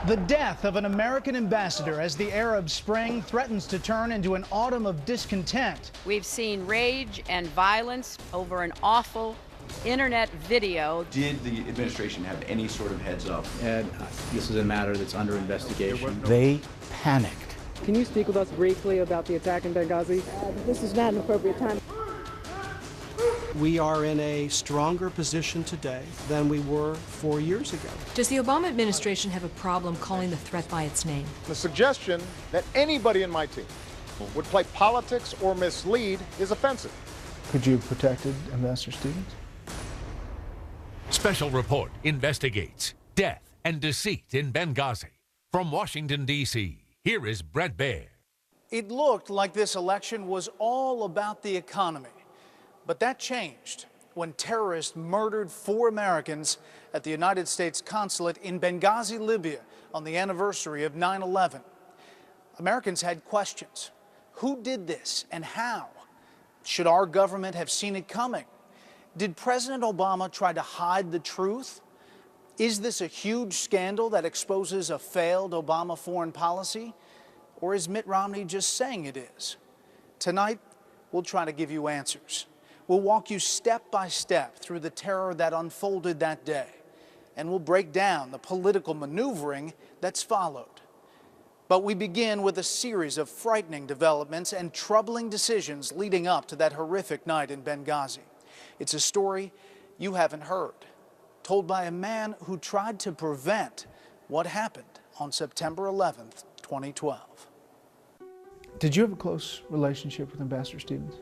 The death of an American ambassador as the Arab Spring threatens to turn into an autumn of discontent. We've seen rage and violence over an awful internet video. Did the administration have any sort of heads up? And this is a matter that's under investigation. They panicked. Can you speak with us briefly about the attack in Benghazi? This is not an appropriate time. We are in a stronger position today than we were 4 years ago. Does the Obama administration have a problem calling the threat by its name? The suggestion that anybody in my team would play politics or mislead is offensive. Could you have protected Ambassador Stevens? Special Report investigates death and deceit in Benghazi. From Washington, D.C., here is Bret Bair. It looked like this election was all about the economy. But that changed when terrorists murdered 4 Americans at the United States consulate in Benghazi, Libya, on the anniversary of 9/11. Americans had questions. Who did this and how? Should our government have seen it coming? Did President Obama try to hide the truth? Is this a huge scandal that exposes a failed Obama foreign policy? Or is Mitt Romney just saying it is? Tonight, we'll try to give you answers. We'll walk you step by step through the terror that unfolded that day, and we'll break down the political maneuvering that's followed. But we begin with a series of frightening developments and troubling decisions leading up to that horrific night in Benghazi. It's a story you haven't heard, told by a man who tried to prevent what happened on September 11th, 2012. Did you have a close relationship with Ambassador Stevens?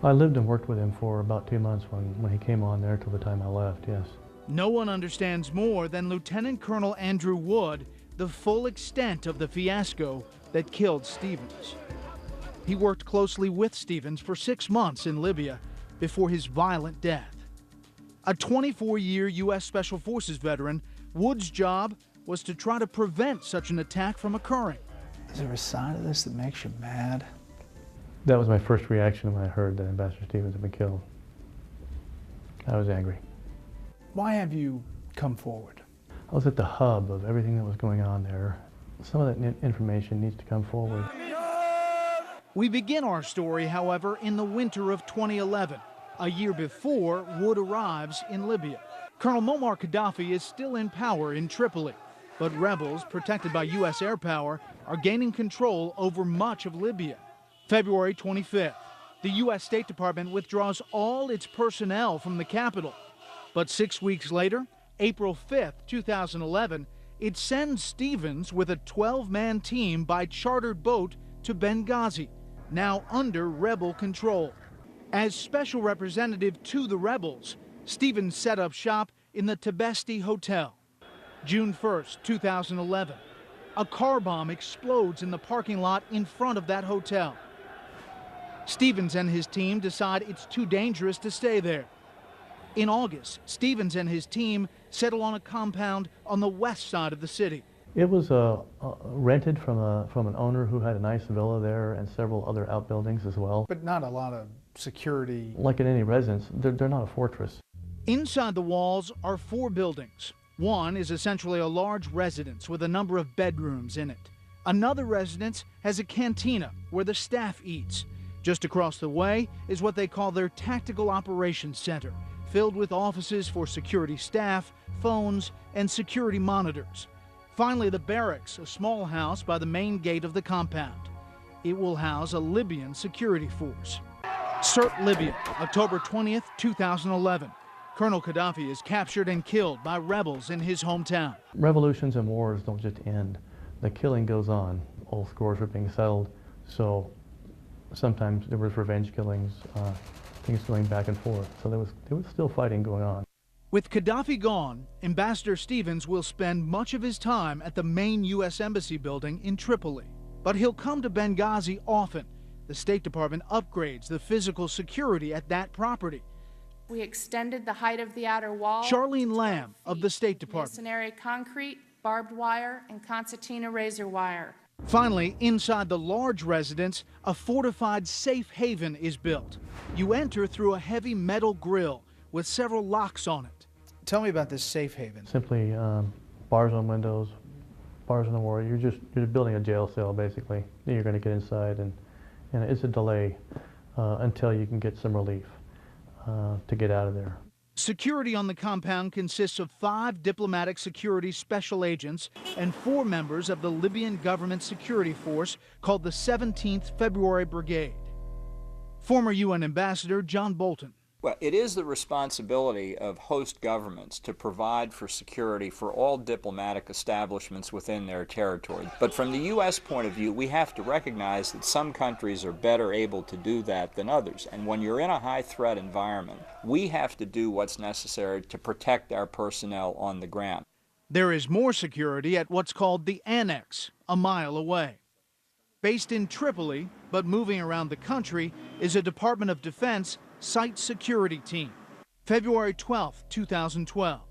I lived and worked with him for about 2 months when he came on there till the time I left, yes. No one understands more than Lieutenant Colonel Andrew Wood the full extent of the fiasco that killed Stevens. He worked closely with Stevens for 6 months in Libya before his violent death. A 24-year U.S. Special Forces veteran, Wood's job was to try to prevent such an attack from occurring. Is there a side of this that makes you mad? That was my first reaction when I heard that Ambassador Stevens had been killed. I was angry. Why have you come forward? I was at the hub of everything that was going on there. Some of that information needs to come forward. We begin our story, however, in the winter of 2011, a year before Wood arrives in Libya. Colonel Muammar Gaddafi is still in power in Tripoli, but rebels, protected by U.S. air power, are gaining control over much of Libya. February 25th, the U.S. State Department withdraws all its personnel from the capital. But 6 weeks later, April 5th, 2011, it sends Stevens with a 12-man team by chartered boat to Benghazi, now under rebel control. As special representative to the rebels, Stevens set up shop in the Tibesti Hotel. June 1st, 2011, a car bomb explodes in the parking lot in front of that hotel. Stevens and his team decide it's too dangerous to stay there. In August, Stevens and his team settle on a compound on the west side of the city. It was rented from an owner who had a nice villa there and several other outbuildings as well. But not a lot of security. Like in any residence, they're not a fortress. Inside the walls are 4 buildings. One is essentially a large residence with a number of bedrooms in it. Another residence has a cantina where the staff eats. Just across the way is what they call their Tactical Operations Center, filled with offices for security staff, phones, and security monitors. Finally, the barracks, a small house by the main gate of the compound. It will house a Libyan security force. Sirte, Libya, October 20th, 2011. Colonel Gaddafi is captured and killed by rebels in his hometown. Revolutions and wars don't just end. The killing goes on. Old scores are being settled, so sometimes there was revenge killings, things going back and forth. So there was still fighting going on. With Gaddafi gone, Ambassador Stevens will spend much of his time at the main U.S. Embassy building in Tripoli. But he'll come to Benghazi often. The State Department upgrades the physical security at that property. We extended the height of the outer wall. Charlene Lamb of the State Department. Masonry concrete, barbed wire, and concertina razor wire. Finally, inside the large residence, a fortified safe haven is built. You enter through a heavy metal grill with several locks on it. Tell me about this safe haven. Simply bars on windows, bars in the war. You're building a jail cell basically. You're going to get inside, and it's a delay until you can get some relief to get out of there. Security on the compound consists of 5 diplomatic security special agents and 4 members of the Libyan government security force called the 17th February Brigade. Former UN Ambassador John Bolton. Well, it is the responsibility of host governments to provide for security for all diplomatic establishments within their territory. But from the U.S. point of view, we have to recognize that some countries are better able to do that than others. And when you're in a high-threat environment, we have to do what's necessary to protect our personnel on the ground. There is more security at what's called the Annex, a mile away. Based in Tripoli, but moving around the country, is a Department of Defense site security team. February 12, 2012,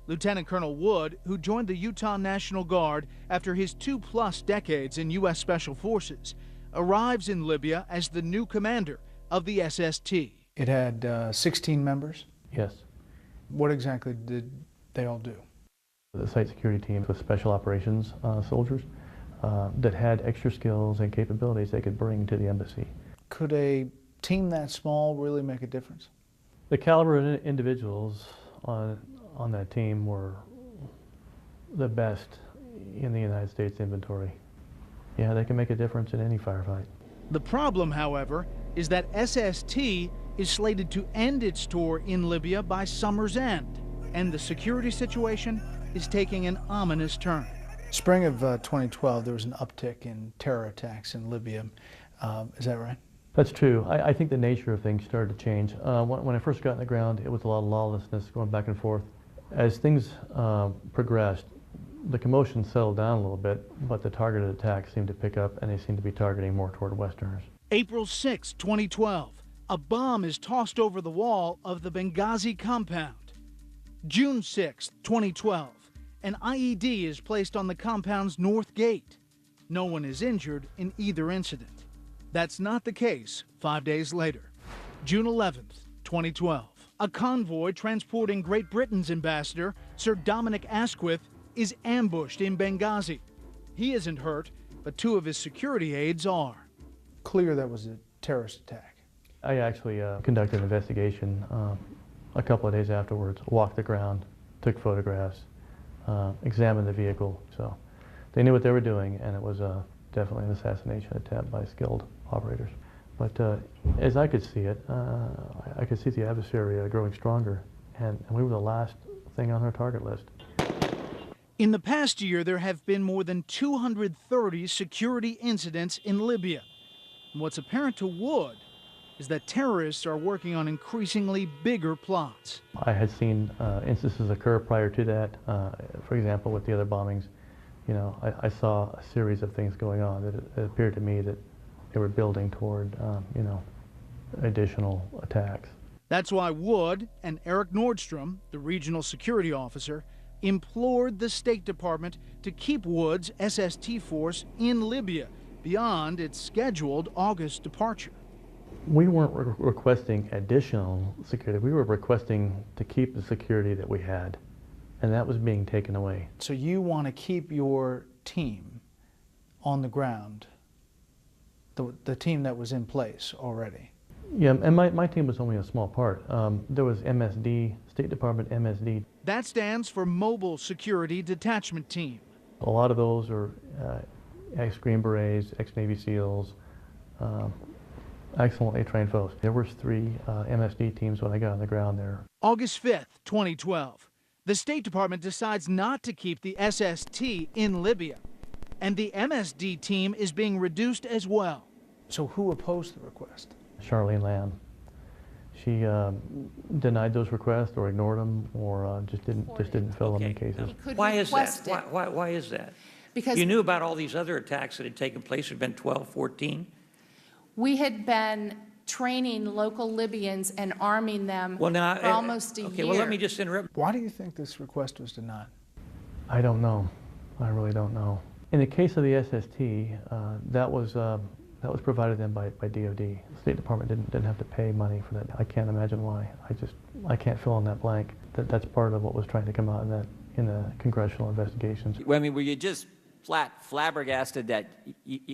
Lieutenant Colonel Wood, who joined the Utah National Guard after his 2+ decades in U.S. Special Forces, arrives in Libya as the new commander of the SST. It had 16 members? Yes. What exactly did they all do? The site security team was special operations soldiers that had extra skills and capabilities they could bring to the embassy. Could a team that small really make a difference? The caliber of individuals on that team were the best in the United States inventory. Yeah, they can make a difference in any firefight. The problem, however, is that SST is slated to end its tour in Libya by summer's end, and the security situation is taking an ominous turn. Spring of 2012, there was an uptick in terror attacks in Libya. Is that right? That's true. I think the nature of things started to change. When I first got on the ground, it was a lot of lawlessness going back and forth. As things progressed, the commotion settled down a little bit, but the targeted attacks seemed to pick up, and they seemed to be targeting more toward Westerners. April 6, 2012, a bomb is tossed over the wall of the Benghazi compound. June 6, 2012, an IED is placed on the compound's north gate. No one is injured in either incident. That's not the case 5 days later. June 11th, 2012. A convoy transporting Great Britain's ambassador, Sir Dominic Asquith, is ambushed in Benghazi. He isn't hurt, but 2 of his security aides are. Clear that was a terrorist attack. I actually conducted an investigation a couple of days afterwards, walked the ground, took photographs, examined the vehicle. So they knew what they were doing, and it was definitely an assassination attempt by skilled operators. But as I could see it, I could see the adversary growing stronger, and we were the last thing on our target list. In the past year, there have been more than 230 security incidents in Libya. And what's apparent to Wood is that terrorists are working on increasingly bigger plots. I had seen instances occur prior to that. For example, with the other bombings, you know, I saw a series of things going on that it appeared to me that they were building toward, you know, additional attacks. That's why Wood and Eric Nordstrom, the regional security officer, implored the State Department to keep Wood's SST force in Libya beyond its scheduled August departure. We weren't requesting additional security. We were requesting to keep the security that we had, and that was being taken away. So you want to keep your team on the ground, the team that was in place already? Yeah, and my team was only a small part. There was MSD, State Department MSD. That stands for Mobile Security Detachment Team. A lot of those are ex-Green Berets, ex-Navy SEALs, excellently trained folks. There were 3 MSD teams when I got on the ground there. August 5th, 2012. The State Department decides not to keep the SST in Libya, and the MSD team is being reduced as well. So who opposed the request? Charlene Lamb. She denied those requests or ignored them or just didn't fill them in cases. Why is that? Why is that? Because you knew about all these other attacks that had taken place. There had been 12, 14. we had been training local Libyans and arming them for almost a year. Okay, well, let me just interrupt. Why do you think this request was denied? I don't know. I really don't know. In the case of the SST, that was provided then by DOD. The State Department didn't have to pay money for that. I can't imagine why. I can't fill in that blank. That's part of what was trying to come out in the congressional investigations. I mean, were you just flabbergasted that,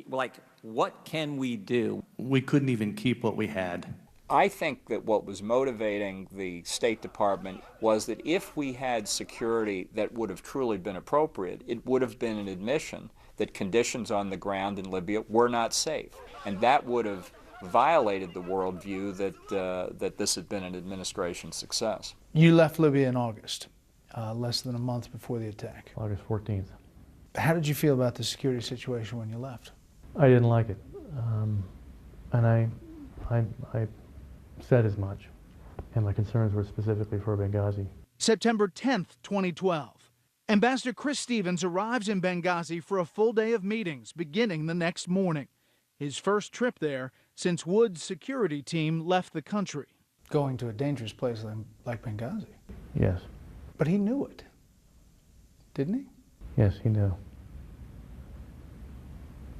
like, what can we do? We couldn't even keep what we had. I think that what was motivating the State Department was that if we had security that would have truly been appropriate, it would have been an admission that conditions on the ground in Libya were not safe. And that would have violated the worldview that this had been an administration success. You left Libya in August, less than a month before the attack. August 14th. How did you feel about the security situation when you left? I didn't like it. And I said as much. And my concerns were specifically for Benghazi. September 10th, 2012. Ambassador Chris Stevens arrives in Benghazi for a full day of meetings beginning the next morning. His first trip there since Wood's security team left the country. Going to a dangerous place like Benghazi. Yes. But he knew it, didn't he? Yes, he knew.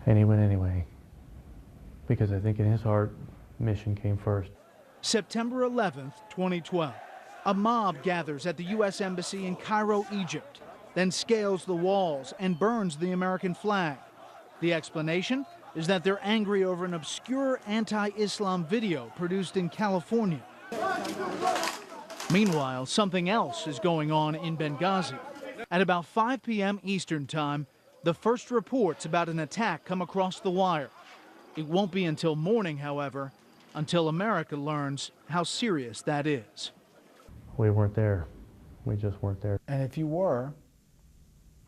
And he went anyway. Because I think in his heart, mission came first. September 11th, 2012. A mob gathers at the U.S. Embassy in Cairo, Egypt, then scales the walls and burns the American flag. The explanation is that they're angry over an obscure anti-Islam video produced in California. Meanwhile, something else is going on in Benghazi. At about 5 p.m. Eastern Time, the first reports about an attack come across the wire. It won't be until morning, however, until America learns how serious that is. We weren't there. We just weren't there. And if you were,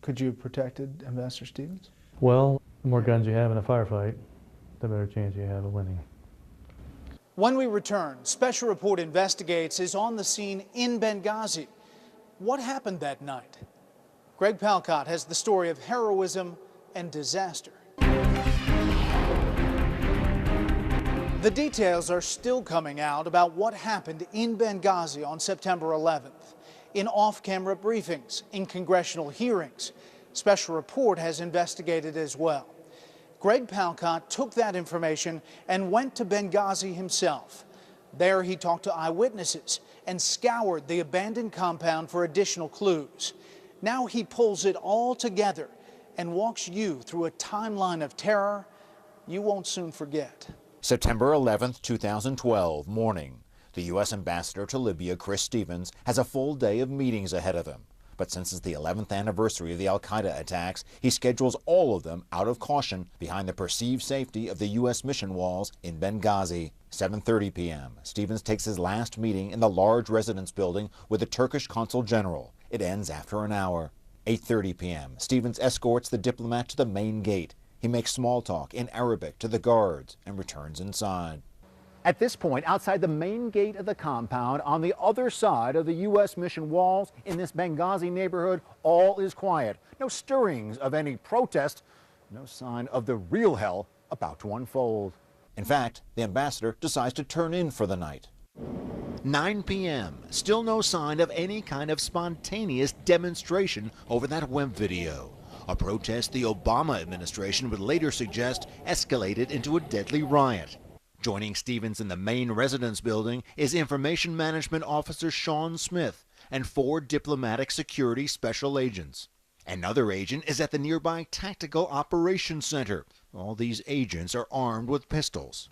could you have protected Ambassador Stevens? Well, the more guns you have in a firefight, the better chance you have of winning. When we return, Special Report Investigates is on the scene in Benghazi. What happened that night? Greg Palcott has the story of heroism and disaster. The details are still coming out about what happened in Benghazi on September 11th. In off-camera briefings, in congressional hearings, Special Report has investigated as well. Greg Palcott took that information and went to Benghazi himself. There he talked to eyewitnesses and scoured the abandoned compound for additional clues. Now he pulls it all together and walks you through a timeline of terror you won't soon forget. September 11th, 2012, morning. The U.S. Ambassador to Libya, Chris Stevens, has a full day of meetings ahead of him. But since it's the 11th anniversary of the al-Qaeda attacks, he schedules all of them out of caution behind the perceived safety of the U.S. mission walls in Benghazi. 7:30 p.m. Stevens takes his last meeting in the large residence building with the Turkish Consul General. It ends after an hour. 8:30 p.m. Stevens escorts the diplomat to the main gate. He makes small talk in Arabic to the guards and returns inside. At this point, outside the main gate of the compound, on the other side of the U.S. mission walls in this Benghazi neighborhood, all is quiet. No stirrings of any protest, no sign of the real hell about to unfold. In fact, the ambassador decides to turn in for the night. 9 p.m. Still no sign of any kind of spontaneous demonstration over that web video. A protest the Obama administration would later suggest escalated into a deadly riot. Joining Stevens in the main residence building is Information Management Officer Sean Smith and 4 diplomatic security special agents. Another agent is at the nearby Tactical Operations Center. All these agents are armed with pistols.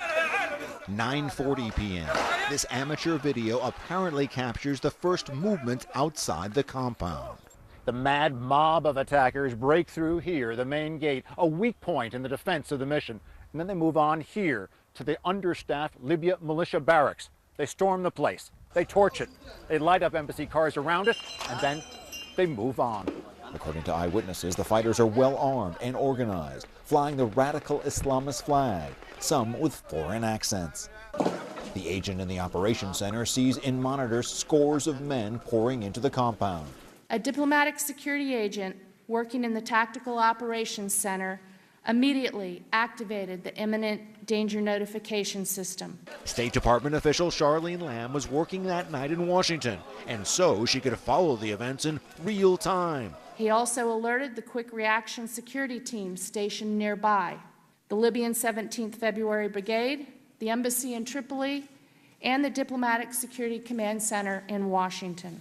9:40 p.m. This amateur video apparently captures the first movement outside the compound. The mad mob of attackers break through here, the main gate, a weak point in the defense of the mission. And then they move on here to the understaffed Libya militia barracks. They storm the place. They torch it. They light up embassy cars around it, and then they move on. According to eyewitnesses, the fighters are well armed and organized, flying the radical Islamist flag, some with foreign accents. The agent in the operations center sees in monitors scores of men pouring into the compound. A diplomatic security agent working in the Tactical Operations Center immediately activated the imminent danger notification system. State Department official Charlene Lamb was working that night in Washington, and so she could follow the events in real time. He also alerted the quick reaction security team stationed nearby, the Libyan 17th February Brigade, the embassy in Tripoli, and the Diplomatic Security Command Center in Washington.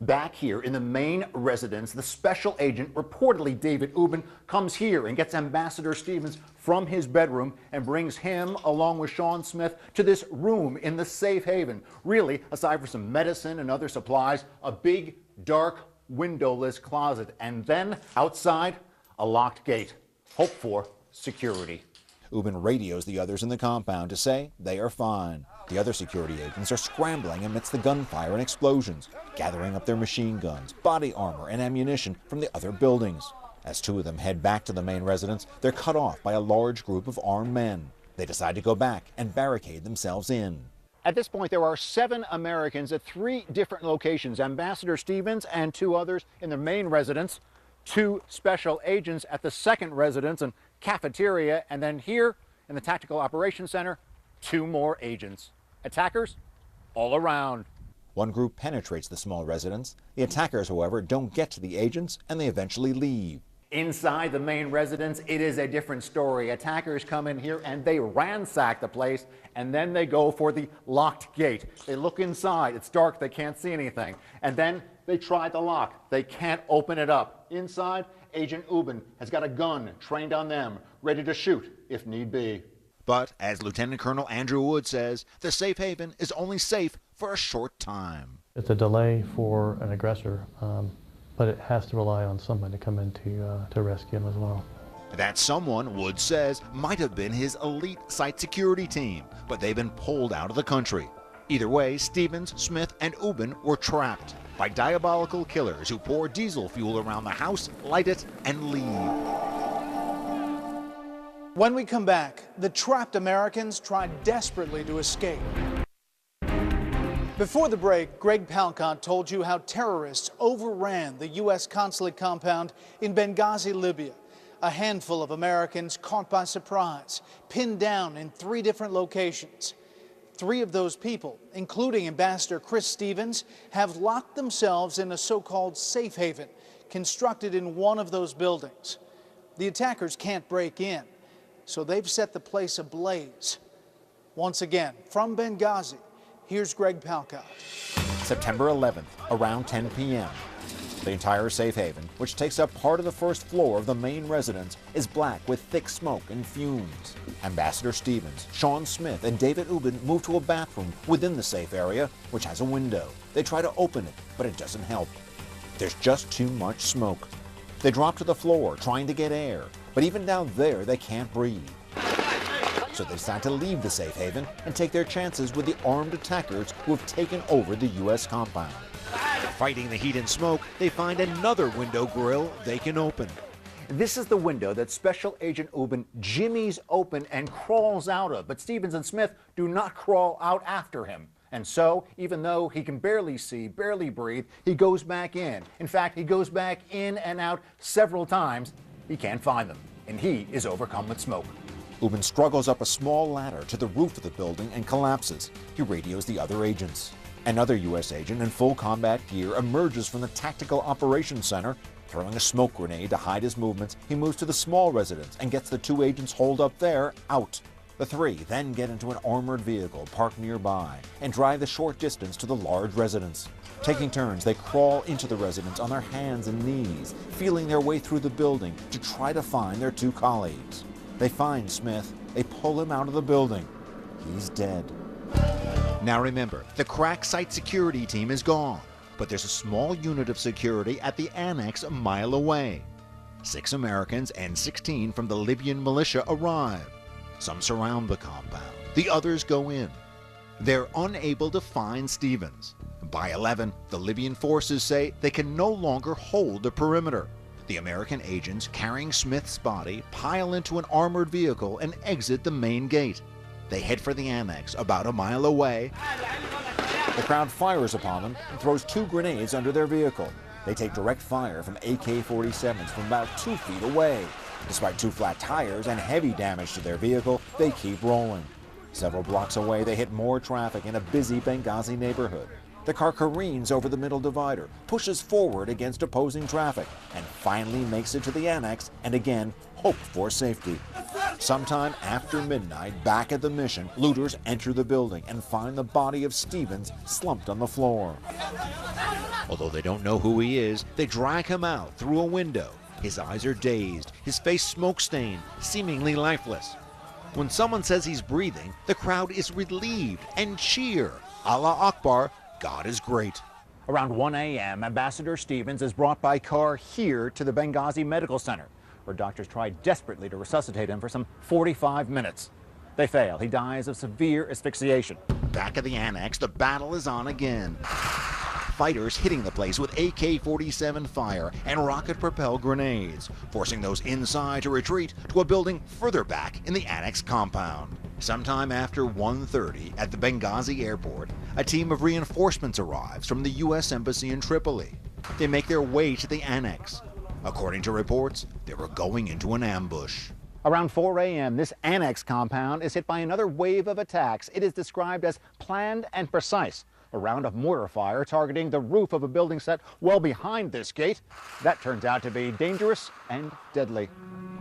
Back here in the main residence, the special agent, reportedly David Ubben, comes here and gets Ambassador Stevens from his bedroom and brings him, along with Sean Smith, to this room in the safe haven. Really, aside from some medicine and other supplies, a big, dark, windowless closet. And then, outside, a locked gate. Hope for security. Ubben radios the others in the compound to say they are fine. The other security agents are scrambling amidst the gunfire and explosions, gathering up their machine guns, body armor, and ammunition from the other buildings. As two of them head back to the main residence, they're cut off by a large group of armed men. They decide to go back and barricade themselves in. At this point, there are 7 Americans at 3 different locations. Ambassador Stevens and 2 others in the main residence, 2 special agents at the second residence and cafeteria, and then here in the Tactical Operations Center, 2 more agents. Attackers all around. One group penetrates the small residence. The attackers, however, don't get to the agents, and they eventually leave. Inside the main residence, it is a different story. Attackers come in here and they ransack the place, and then they go for the locked gate. They look inside. It's dark. They can't see anything. And then they try the lock. They can't open it up. Inside, Agent Ubben has got a gun trained on them, ready to shoot if need be. But, as Lieutenant Colonel Andrew Wood says, the safe haven is only safe for a short time. It's a delay for an aggressor, but it has to rely on somebody to come in to rescue him as well. That someone, Wood says, might have been his elite site security team, but they've been pulled out of the country. Either way, Stevens, Smith, and Ubben were trapped by diabolical killers who pour diesel fuel around the house, light it, and leave. When we come back, the trapped Americans tried desperately to escape. Before the break, Greg Palcott told you how terrorists overran the U.S. consulate compound in Benghazi, Libya. A handful of Americans caught by surprise, pinned down in 3 different locations. 3 of those people, including Ambassador Chris Stevens, have locked themselves in a so-called safe haven constructed in one of those buildings. The attackers can't break in, so they've set the place ablaze. Once again, from Benghazi, here's Greg Palcott. September 11th, around 10 p.m. The entire safe haven, which takes up part of the first floor of the main residence, is black with thick smoke and fumes. Ambassador Stevens, Sean Smith, and David Ubben move to a bathroom within the safe area, which has a window. They try to open it, but it doesn't help. There's just too much smoke. They drop to the floor, trying to get air, but even down there, they can't breathe. So they decide to leave the safe haven and take their chances with the armed attackers who have taken over the U.S. compound. Fighting the heat and smoke, they find another window grill they can open. This is the window that Special Agent Ubben jimmies open and crawls out of, but Stevens and Smith do not crawl out after him. And so, even though he can barely see, barely breathe, he goes back in. In fact, he goes back in and out several times. He can't find them, and he is overcome with smoke. Ubben struggles up a small ladder to the roof of the building and collapses. He radios the other agents. Another U.S. agent in full combat gear emerges from the Tactical Operations Center. Throwing a smoke grenade to hide his movements, he moves to the small residence and gets the 2 agents holed up there out. The 3 then get into an armored vehicle parked nearby and drive the short distance to the large residence. Taking turns, they crawl into the residence on their hands and knees, feeling their way through the building to try to find their 2 colleagues. They find Smith. They pull him out of the building. He's dead. Now remember, the crack site security team is gone, but there's a small unit of security at the annex a mile away. 6 Americans and 16 from the Libyan militia arrive. Some surround the compound. The others go in. They're unable to find Stevens. By 11, the Libyan forces say they can no longer hold the perimeter. The American agents carrying Smith's body pile into an armored vehicle and exit the main gate. They head for the annex about a mile away. The crowd fires upon them and throws 2 grenades under their vehicle. They take direct fire from AK-47s from about 2 feet away. Despite 2 flat tires and heavy damage to their vehicle, they keep rolling. Several blocks away, they hit more traffic in a busy Benghazi neighborhood. The car careens over the middle divider, pushes forward against opposing traffic, and finally makes it to the annex and again hoped for safety. Sometime after midnight, back at the mission, looters enter the building and find the body of Stevens slumped on the floor. Although they don't know who he is, they drag him out through a window. His eyes are dazed, his face smoke-stained, seemingly lifeless. When someone says he's breathing, the crowd is relieved and cheer. Allah Akbar, God is great. Around 1 a.m., Ambassador Stevens is brought by car here to the Benghazi Medical Center, where doctors try desperately to resuscitate him for some 45 minutes. They fail. He dies of severe asphyxiation. Back at the annex, the battle is on again. Fighters hitting the place with AK-47 fire and rocket-propelled grenades, forcing those inside to retreat to a building further back in the annex compound. Sometime after 1:30 at the Benghazi airport, a team of reinforcements arrives from the U.S. Embassy in Tripoli. They make their way to the annex. According to reports, they were going into an ambush. Around 4 a.m., this annex compound is hit by another wave of attacks. It is described as planned and precise. A round of mortar fire targeting the roof of a building set well behind this gate. That turns out to be dangerous and deadly.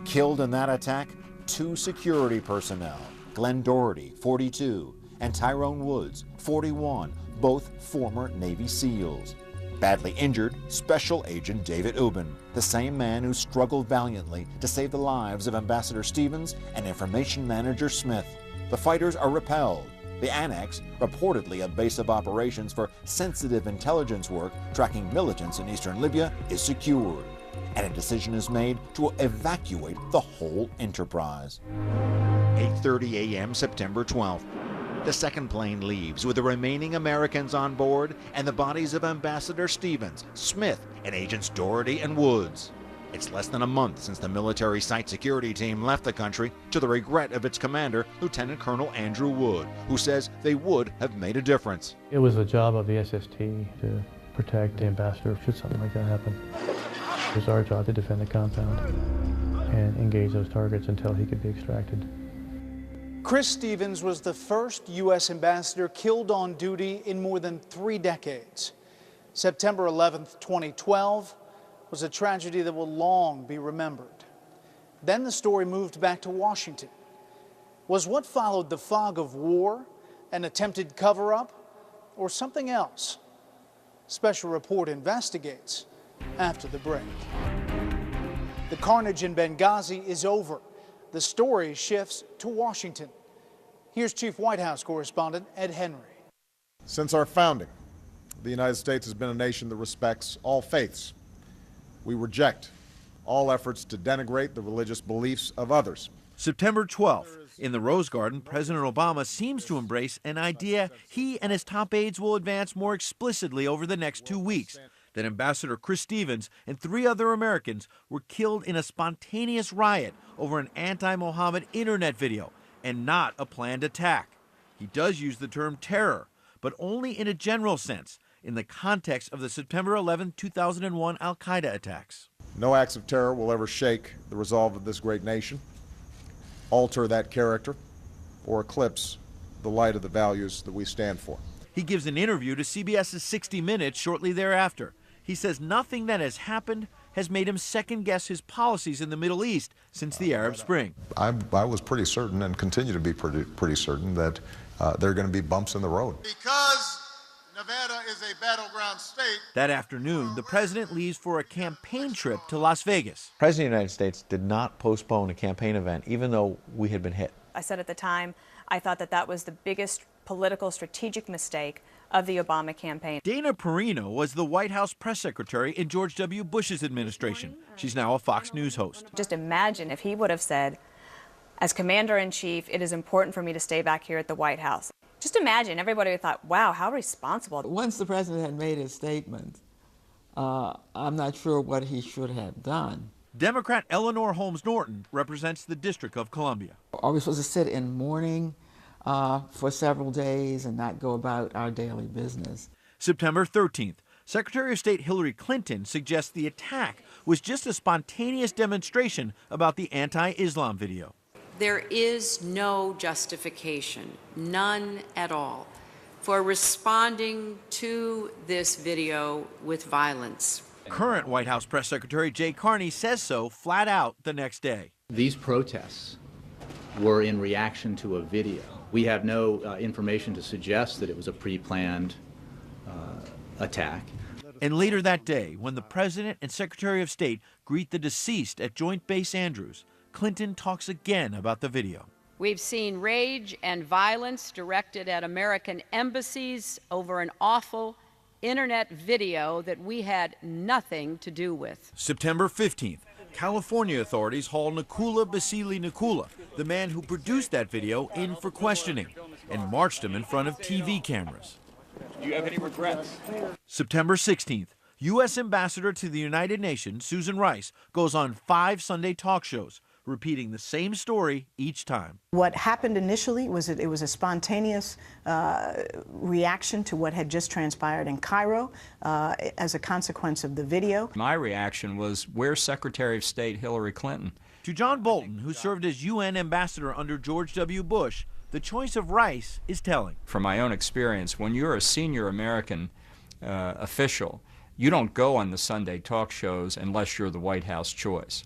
Killed in that attack, 2 security personnel, Glenn Doherty, 42, and Tyrone Woods, 41, both former Navy SEALs. Badly injured, Special Agent David Ubben, the same man who struggled valiantly to save the lives of Ambassador Stevens and Information Manager Smith. The fighters are repelled. The annex, reportedly a base of operations for sensitive intelligence work tracking militants in eastern Libya, is secured, and a decision is made to evacuate the whole enterprise. 8:30 a.m. September 12th. The second plane leaves with the remaining Americans on board and the bodies of Ambassador Stevens, Smith, and Agents Doherty and Woods. It's less than a month since the military site security team left the country, to the regret of its commander, Lieutenant Colonel Andrew Wood, who says they would have made a difference. It was the job of the SST to protect the ambassador should something like that happen. It was our job to defend the compound and engage those targets until he could be extracted. Chris Stevens was the first U.S. ambassador killed on duty in more than 3 decades. September 11th, 2012 was a tragedy that will long be remembered. Then the story moved back to Washington. Was what followed the fog of war, an attempted cover-up, or something else? Special Report investigates after the break. The carnage in Benghazi is over. The story shifts to Washington. Here's Chief White House correspondent Ed Henry. Since our founding, the United States has been a nation that respects all faiths. We reject all efforts to denigrate the religious beliefs of others. September 12th, in the Rose Garden, President Obama seems to embrace an idea he and his top aides will advance more explicitly over the next 2 weeks, that Ambassador Chris Stevens and 3 other Americans were killed in a spontaneous riot over an anti-Mohammed internet video and not a planned attack. He does use the term terror, but only in a general sense, in the context of the September 11, 2001 al-Qaeda attacks. No acts of terror will ever shake the resolve of this great nation, alter that character, or eclipse the light of the values that we stand for. He gives an interview to CBS's 60 Minutes shortly thereafter. He says nothing that has happened has made him second-guess his policies in the Middle East since the Arab Spring. I was pretty certain, and continue to be pretty certain, that there are going to be bumps in the road. Because Nevada is a battleground state. That afternoon, the president leaves for a campaign trip to Las Vegas. The President of the United States did not postpone a campaign event, even though we had been hit. I said at the time, I thought that that was the biggest political strategic mistake of the Obama campaign. Dana Perino was the White House press secretary in George W. Bush's administration. She's now a Fox News host. Just imagine if he would have said, as commander-in-chief, it is important for me to stay back here at the White House. Just imagine, everybody would have thought, wow, how responsible. Once the president had made his statement, I'm not sure what he should have done. Democrat Eleanor Holmes Norton represents the District of Columbia. Are we supposed to sit in mourning for several days and not go about our daily business? September 13th, Secretary of State Hillary Clinton suggests the attack was just a spontaneous demonstration about the anti-Islam video. There is no justification, none at all, for responding to this video with violence. Current White House Press Secretary Jay Carney says so flat out the next day. These protests were in reaction to a video. We have no information to suggest that it was a pre-planned attack. And later that day, when the President and Secretary of State greet the deceased at Joint Base Andrews, Clinton talks again about the video. We've seen rage and violence directed at American embassies over an awful internet video that we had nothing to do with. September 15th, California authorities haul Nakula Basili Nakula, the man who produced that video, in for questioning and marched him in front of TV cameras. Do you have any regrets? September 16th, U.S. Ambassador to the United Nations, Susan Rice, goes on 5 Sunday talk shows, repeating the same story each time. What happened initially was that it was a spontaneous reaction to what had just transpired in Cairo as a consequence of the video. My reaction was, where's Secretary of State Hillary Clinton? To John Bolton, who served as UN ambassador under George W. Bush, the choice of Rice is telling. From my own experience, when you're a senior American official, you don't go on the Sunday talk shows unless you're the White House choice.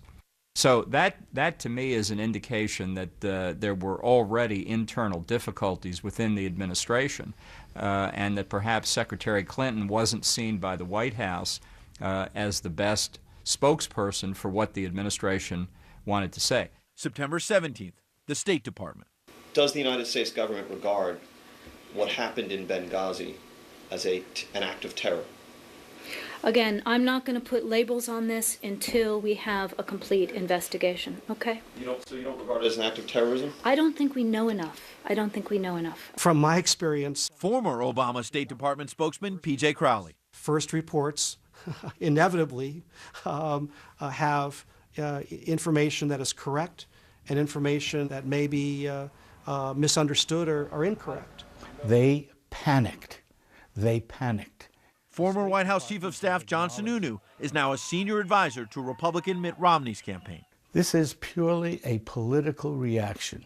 So that to me is an indication that there were already internal difficulties within the administration, and that perhaps Secretary Clinton wasn't seen by the White House as the best spokesperson for what the administration wanted to say. September 17th, the State Department. Does the United States government regard what happened in Benghazi as an act of terror? Again, I'm not going to put labels on this until we have a complete investigation, okay? So you don't regard it as an act of terrorism? I don't think we know enough. I don't think we know enough. From my experience, former Obama State Department spokesman P.J. Crowley. First reports inevitably have information that is correct and information that may be misunderstood or incorrect. They panicked. They panicked. Former White House Chief of Staff John Sununu is now a senior advisor to Republican Mitt Romney's campaign. This is purely a political reaction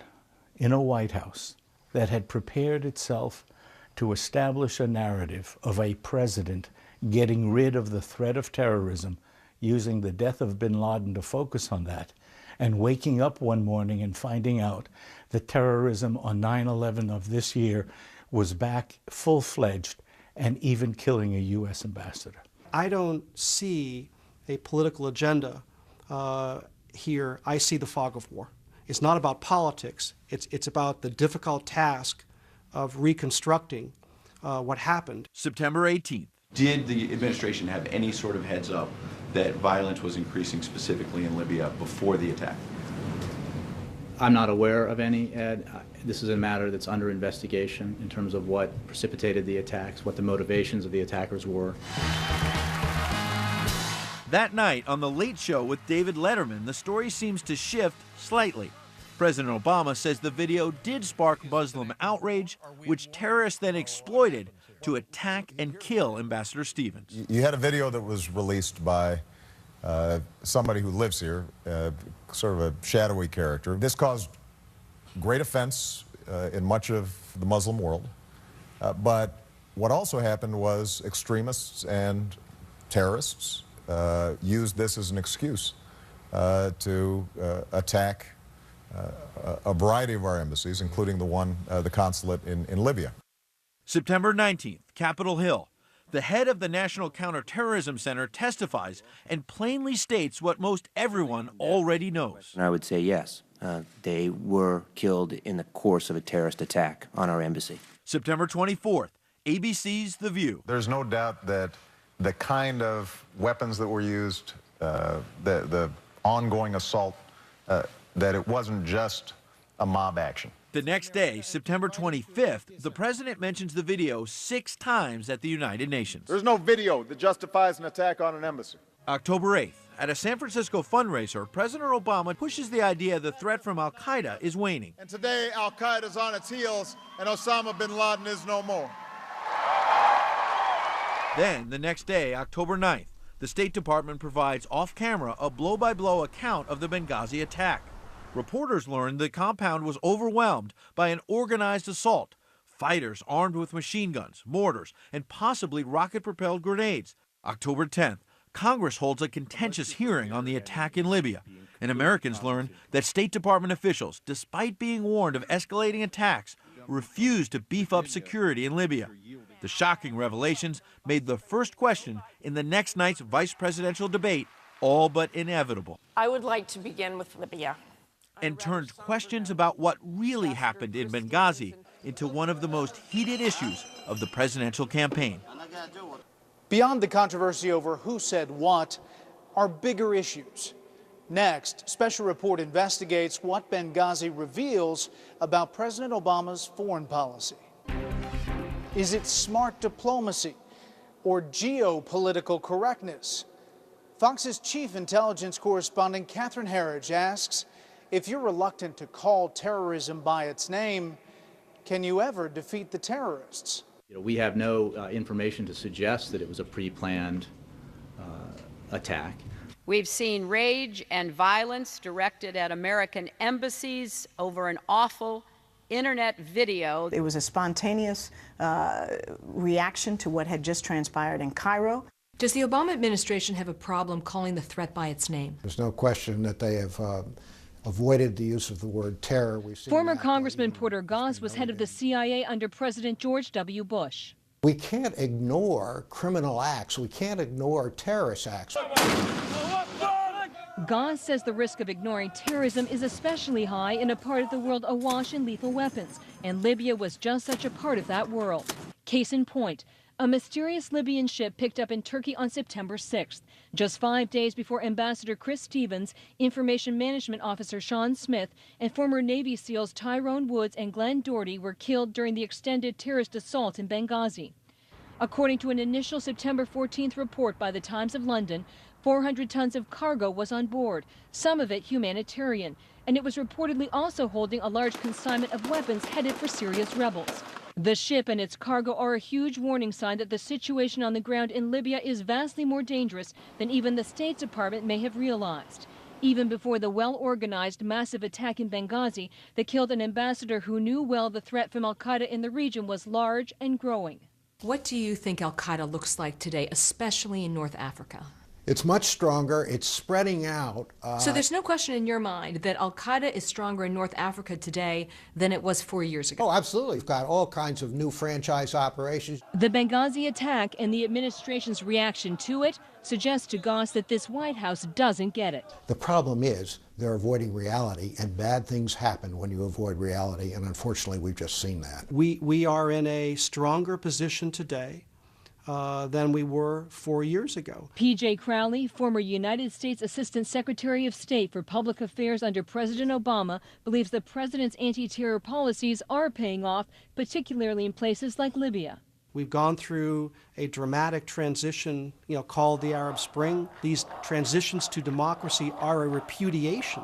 in a White House that had prepared itself to establish a narrative of a president getting rid of the threat of terrorism, using the death of bin Laden to focus on that, and waking up one morning and finding out that terrorism on 9/11 of this year was back full-fledged and even killing a U.S. ambassador. I don't see a political agenda here. I see the fog of war. It's not about politics. It's about the difficult task of reconstructing what happened. September 18th. Did the administration have any sort of heads up that violence was increasing specifically in Libya before the attack? I'm not aware of any, Ed. This is a matter that's under investigation in terms of what precipitated the attacks, what the motivations of the attackers were. That night on The Late Show with David Letterman, the story seems to shift slightly. President Obama says the video did spark Muslim outrage, which terrorists then exploited to attack and kill Ambassador Stevens. You had a video that was released by somebody who lives here, sort of a shadowy character. This caused great offense in much of the Muslim world. But what also happened was extremists and terrorists used this as an excuse to attack a variety of our embassies, including the consulate in Libya. September 19th, Capitol Hill. The head of the National Counterterrorism Center testifies and plainly states what most everyone already knows. And I would say yes, they were killed in the course of a terrorist attack on our embassy. September 24th, ABC's The View. There's no doubt that the kind of weapons that were used, the ongoing assault, that it wasn't just a mob action. The next day, September 25th, the president mentions the video 6 times at the United Nations. There's no video that justifies an attack on an embassy. October 8th, at a San Francisco fundraiser, President Obama pushes the idea the threat from al-Qaeda is waning. And today, al-Qaeda's on its heels, and Osama bin Laden is no more. Then, the next day, October 9th, the State Department provides off-camera a blow-by-blow account of the Benghazi attack. Reporters learned the compound was overwhelmed by an organized assault. fighters armed with machine guns, mortars, and possibly rocket-propelled grenades. October 10th, Congress holds a contentious hearing on the attack in Libya, and Americans learn that State Department officials, despite being warned of escalating attacks, refused to beef up security in Libya. The shocking revelations made the first question in the next night's vice presidential debate all but inevitable. I would like to begin with Libya. And turned questions about what really happened in Benghazi into one of the most heated issues of the presidential campaign. Beyond the controversy over who said what are bigger issues. Next, Special Report investigates what Benghazi reveals about President Obama's foreign policy. Is it smart diplomacy or geopolitical correctness? Fox's chief intelligence correspondent Catherine Herridge asks, if you're reluctant to call terrorism by its name, can you ever defeat the terrorists? We have no information to suggest that it was a pre-planned attack. We've seen rage and violence directed at American embassies over an awful internet video. It was a spontaneous reaction to what had just transpired in Cairo. Does the Obama administration have a problem calling the threat by its name? There's no question that they have avoided the use of the word terror. Former Congressman Porter Goss was head of the CIA under President George W. Bush. We can't ignore criminal acts. We can't ignore terrorist acts. Goss says the risk of ignoring terrorism is especially high in a part of the world awash in lethal weapons, and Libya was just such a part of that world. Case in point, a mysterious Libyan ship picked up in Turkey on September 6th, just 5 days before Ambassador Chris Stevens, Information Management Officer Sean Smith, and former Navy SEALs Tyrone Woods and Glenn Doherty were killed during the extended terrorist assault in Benghazi. According to an initial September 14th report by the Times of London, 400 tons of cargo was on board, some of it humanitarian, and it was reportedly also holding a large consignment of weapons headed for Syria's rebels. The ship and its cargo are a huge warning sign that the situation on the ground in Libya is vastly more dangerous than even the State Department may have realized. Even before the well-organized massive attack in Benghazi that killed an ambassador who knew well the threat from al-Qaeda in the region was large and growing. What do you think al-Qaeda looks like today, especially in North Africa? It's much stronger. It's spreading out. So there's no question in your mind that al-Qaeda is stronger in North Africa today than it was 4 years ago? Oh, absolutely. We've got all kinds of new franchise operations. The Benghazi attack and the administration's reaction to it suggests to Goss that this White House doesn't get it. The problem is they're avoiding reality, and bad things happen when you avoid reality, and unfortunately we've just seen that. We are in a stronger position today than we were 4 years ago. P.J. Crowley, former United States Assistant Secretary of State for Public Affairs under President Obama, believes the president's anti-terror policies are paying off, particularly in places like Libya. We've gone through a dramatic transition, called the Arab Spring. These transitions to democracy are a repudiation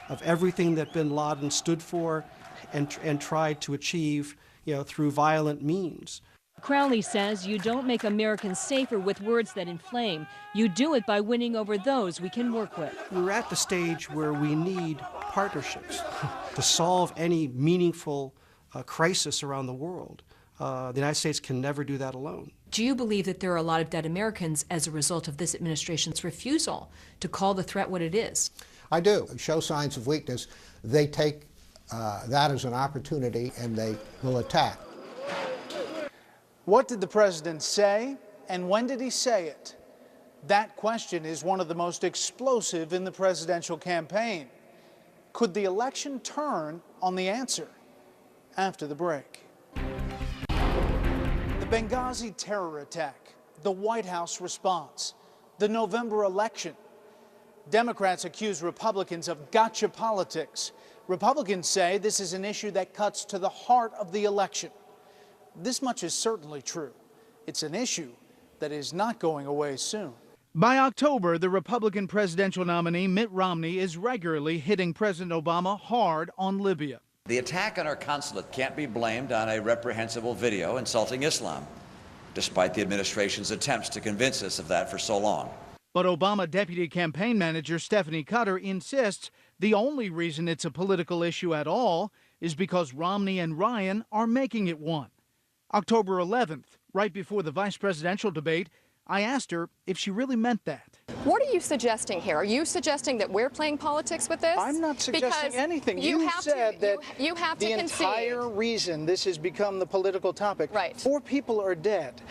of everything that bin Laden stood for and tried to achieve, through violent means. Crowley says you don't make Americans safer with words that inflame. You do it by winning over those we can work with. We're at the stage where we need partnerships to solve any meaningful crisis around the world. The United States can never do that alone. Do you believe that there are a lot of dead Americans as a result of this administration's refusal to call the threat what it is? I do. Show signs of weakness. They take that as an opportunity and they will attack. What did the president say, and when did he say it? That question is one of the most explosive in the presidential campaign. Could the election turn on the answer? After the break. The Benghazi terror attack, the White House response, the November election. Democrats accuse Republicans of gotcha politics. Republicans say this is an issue that cuts to the heart of the election. This much is certainly true. It's an issue that is not going away soon. By October, the Republican presidential nominee Mitt Romney is regularly hitting President Obama hard on Libya. The attack on our consulate can't be blamed on a reprehensible video insulting Islam, despite the administration's attempts to convince us of that for so long. But Obama Deputy Campaign Manager Stephanie Cutter insists The only reason it's a political issue at all is because Romney and Ryan are making it one. October 11th, right before the vice presidential debate, I asked her if she really meant that. What are you suggesting here? Are you suggesting that we're playing politics with this? I'm not suggesting anything. You said that you have to the concede. entire reason this has become the political topic. Right. 4 people are dead.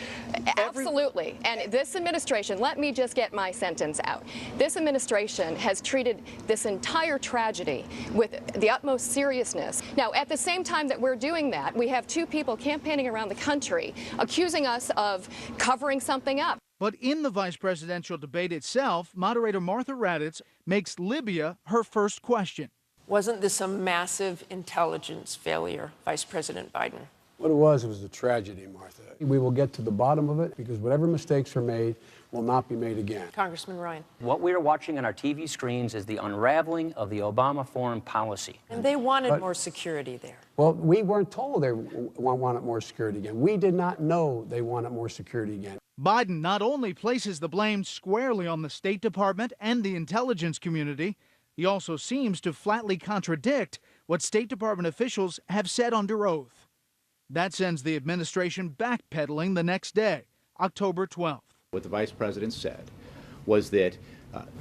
Absolutely. And this administration, let me just get my sentence out. This administration has treated this entire tragedy with the utmost seriousness. Now, at the same time that we're doing that, we have 2 people campaigning around the country accusing us of covering something up. But in the vice presidential debate itself, moderator Martha Raddatz makes Libya her first question. Wasn't this a massive intelligence failure, Vice President Biden? What it was a tragedy, Martha. We will get to the bottom of it because whatever mistakes are made will not be made again. Congressman Ryan. What we are watching on our TV screens is the unraveling of the Obama foreign policy. And they wanted more security there. Well, we weren't told they wanted more security again. We did not know they wanted more security again. Biden not only places the blame squarely on the State Department and the intelligence community, he also seems to flatly contradict what State Department officials have said under oath. That sends the administration backpedaling the next day, October 12th. What the vice president said was that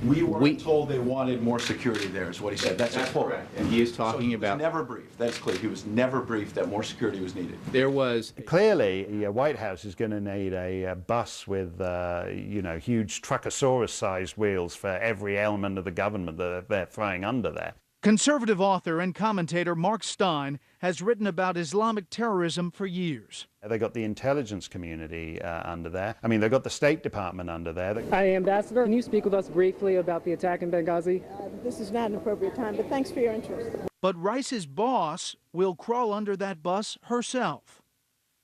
we weren't told they wanted more security there, is what he said. That's a quote. Correct. And he is talking about... He was never briefed. That's clear. He was never briefed that more security was needed. There was... Clearly, the White House is going to need a bus with, you know, huge Truckosaurus-sized wheels for every element of the government that they're throwing under there. Conservative author and commentator Mark Steyn has written about Islamic terrorism for years. They got the intelligence community under there. I mean, they've got the State Department under there. Hi, Ambassador. Can you speak with us briefly about the attack in Benghazi? This is not an appropriate time, but thanks for your interest. But Rice's boss will crawl under that bus herself.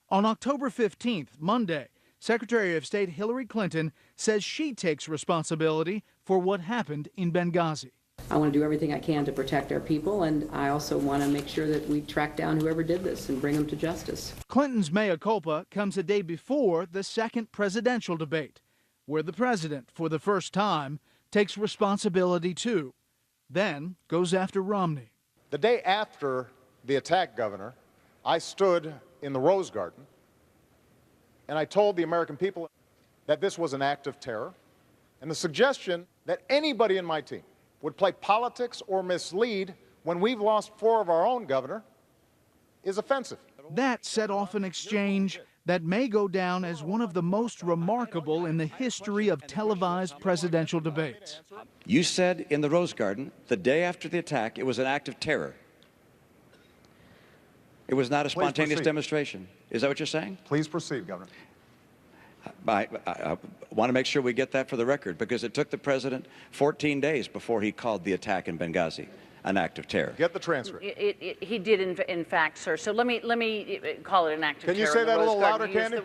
On October 15th, Monday, Secretary of State Hillary Clinton says she takes responsibility for what happened in Benghazi. I want to do everything I can to protect our people, and I also want to make sure that we track down whoever did this and bring them to justice. Clinton's mea culpa comes a day before the second presidential debate, where the president, for the first time, takes responsibility too, then goes after Romney. The day after the attack, Governor, I stood in the Rose Garden and I told the American people that this was an act of terror, and the suggestion that anybody in my team would play politics or mislead when we've lost 4 of our own, Governor, is offensive. That set off an exchange that may go down as one of the most remarkable in the history of televised presidential debates. You said in the Rose Garden, the day after the attack, it was an act of terror. It was not a spontaneous demonstration. Is that what you're saying? Please proceed, Governor. I want to make sure we get that for the record, because it took the president 14 days before he called the attack in Benghazi an act of terror. Get the transcript. He did, in fact, sir. So let me call it an act of terror. Can you say that a little louder, Candy?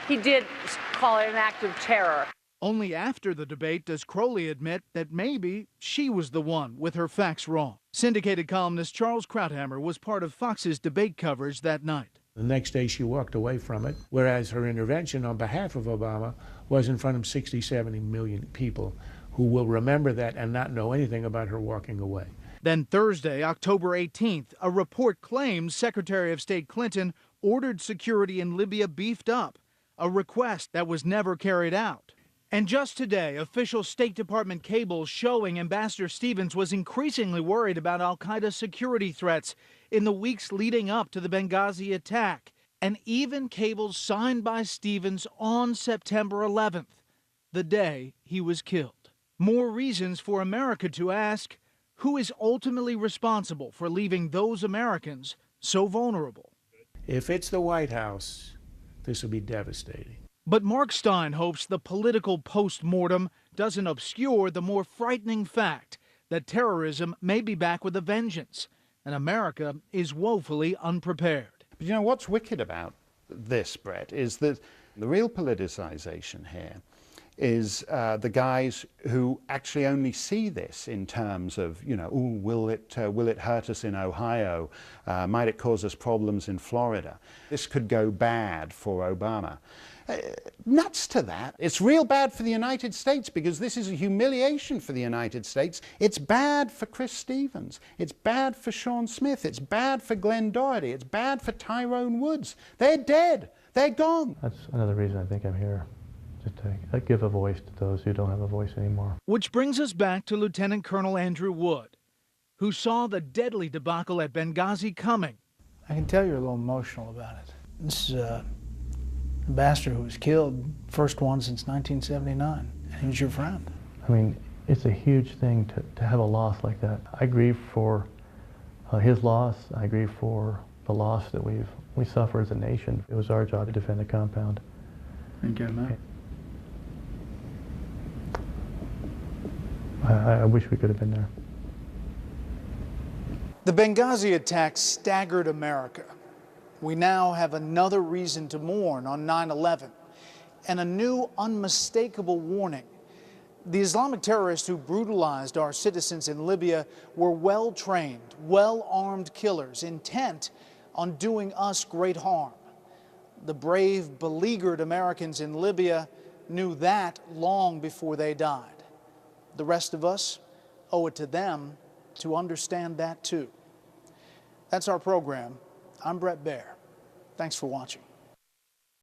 He did call it an act of terror. Only after the debate does Crowley admit that maybe she was the one with her facts wrong. Syndicated columnist Charles Krauthammer was part of Fox's debate coverage that night. The next day she walked away from it, whereas her intervention on behalf of Obama was in front of 60, 70 million people who will remember that and not know anything about her walking away. Then Thursday, October 18th, a report claims Secretary of State Clinton ordered security in Libya beefed up, a request that was never carried out. And just today, official State Department cables showing Ambassador Stevens was increasingly worried about al-Qaeda security threats in the weeks leading up to the Benghazi attack, and even cables signed by Stevens on September 11th, the day he was killed. More reasons for America to ask, who is ultimately responsible for leaving those Americans so vulnerable? If it's the White House, this will be devastating. But Mark Steyn hopes the political post-mortem doesn't obscure the more frightening fact that terrorism may be back with a vengeance, and America is woefully unprepared. But you know what's wicked about this, Bret, is that the real politicization here is the guys who actually only see this in terms of, you know, ooh, will it hurt us in Ohio? Might it cause us problems in Florida? This could go bad for Obama. nuts to that. It's real bad for the United States because this is a humiliation for the United States. It's bad for Chris Stevens. It's bad for Sean Smith. It's bad for Glenn Doherty. It's bad for Tyrone Woods. They're dead. They're gone. That's another reason I think I'm here, just to give a voice to those who don't have a voice anymore. Which brings us back to Lieutenant Colonel Andrew Wood, who saw the deadly debacle at Benghazi coming. I can tell you're a little emotional about it. This is a ambassador who was killed, first one since 1979, and he was your friend. I mean, it's a huge thing to have a loss like that. I grieve for his loss. I grieve for the loss that we suffer as a nation. It was our job to defend the compound. Thank you, man. I wish we could have been there. The Benghazi attack staggered America. We now have another reason to mourn on 9/11 and a new unmistakable warning. The Islamic terrorists who brutalized our citizens in Libya were well-trained, well-armed killers intent on doing us great harm. The brave, beleaguered Americans in Libya knew that long before they died. The rest of us owe it to them to understand that too. That's our program. I'm Bret Bair. Thanks for watching.